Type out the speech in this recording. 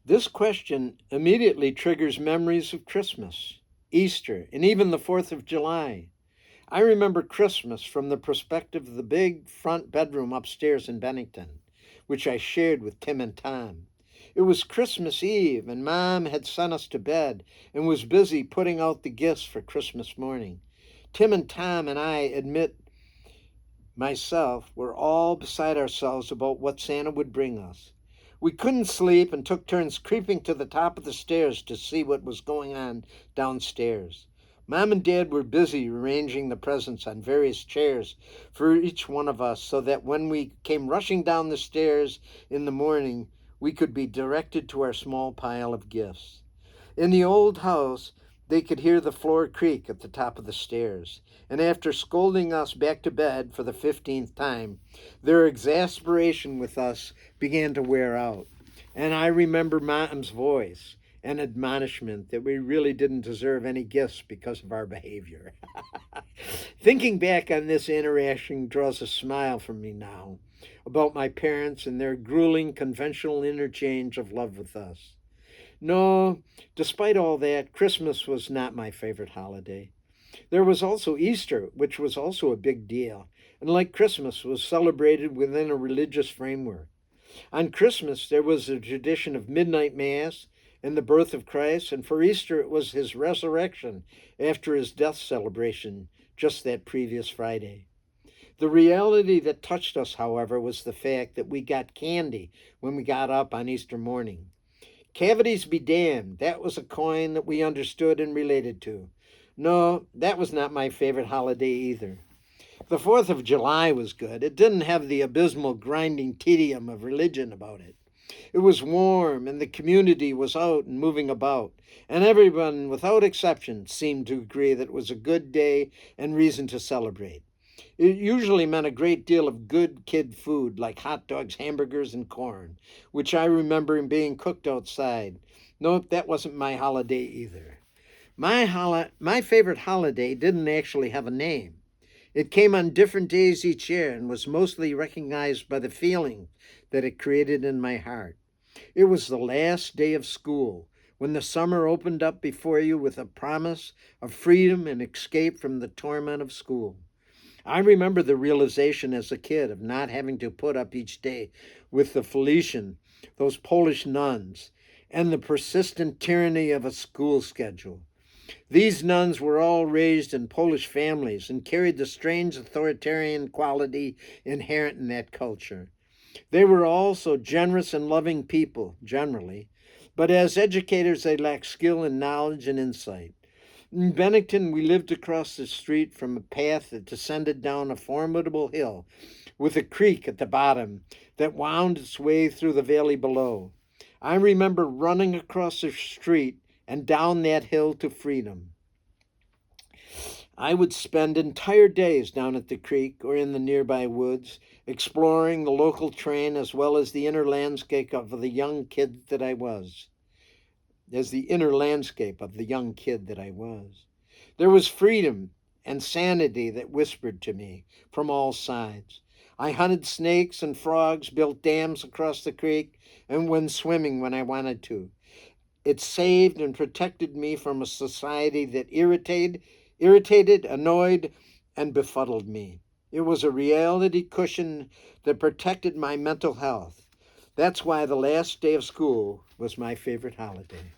This question immediately triggers memories of Christmas, Easter, and even the 4th of July. I remember Christmas from the perspective of the big front bedroom upstairs in Bennington, which I shared with Tim and Tom. It was Christmas Eve, and Mom had sent us to bed and was busy putting out the gifts for Christmas morning. Tim and Tom and I admit myself were all beside ourselves about what Santa would bring us. We couldn't sleep and took turns creeping to the top of the stairs to see what was going on downstairs. Mom and Dad were busy arranging the presents on various chairs for each one of us so that when we came rushing down the stairs in the morning, we could be directed to our small pile of gifts. In the old house, they could hear the floor creak at the top of the stairs, and after scolding us back to bed for the 15th time, their exasperation with us began to wear out. And I remember Mom's voice and admonishment that we really didn't deserve any gifts because of our behavior. Thinking back on this interaction draws a smile from me now about my parents and their grueling conventional interchange of love with us. No, despite all that, Christmas was not my favorite holiday. There was also Easter, which was also a big deal, and like Christmas, was celebrated within a religious framework. On Christmas, there was a tradition of midnight mass and the birth of Christ, and for Easter, it was his resurrection after his death celebration just that previous Friday. The reality that touched us, however, was the fact that we got candy when we got up on Easter morning. Cavities be damned, that was a coin that we understood and related to. No, that was not my favorite holiday either. The 4th of July was good. It didn't have the abysmal grinding tedium of religion about it. It was warm, and the community was out and moving about, and everyone, without exception, seemed to agree that it was a good day and reason to celebrate. It usually meant a great deal of good kid food like hot dogs, hamburgers, and corn, which I remember being cooked outside. Nope, that wasn't my holiday either. My favorite holiday didn't actually have a name. It came on different days each year and was mostly recognized by the feeling that it created in my heart. It was the last day of school, when the summer opened up before you with a promise of freedom and escape from the torment of school. I remember the realization as a kid of not having to put up each day with the Felician, those Polish nuns, and the persistent tyranny of a school schedule. These nuns were all raised in Polish families and carried the strange authoritarian quality inherent in that culture. They were also generous and loving people, generally, but as educators, they lacked skill and knowledge and insight. In Bennington, we lived across the street from a path that descended down a formidable hill with a creek at the bottom that wound its way through the valley below. I remember running across the street and down that hill to freedom. I would spend entire days down at the creek or in the nearby woods, exploring the local train as well as the inner landscape of the young kid that I was. There was freedom and sanity that whispered to me from all sides. I hunted snakes and frogs, built dams across the creek, and went swimming when I wanted to. It saved and protected me from a society that irritated, annoyed, and befuddled me. It was a reality cushion that protected my mental health. That's why the last day of school was my favorite holiday.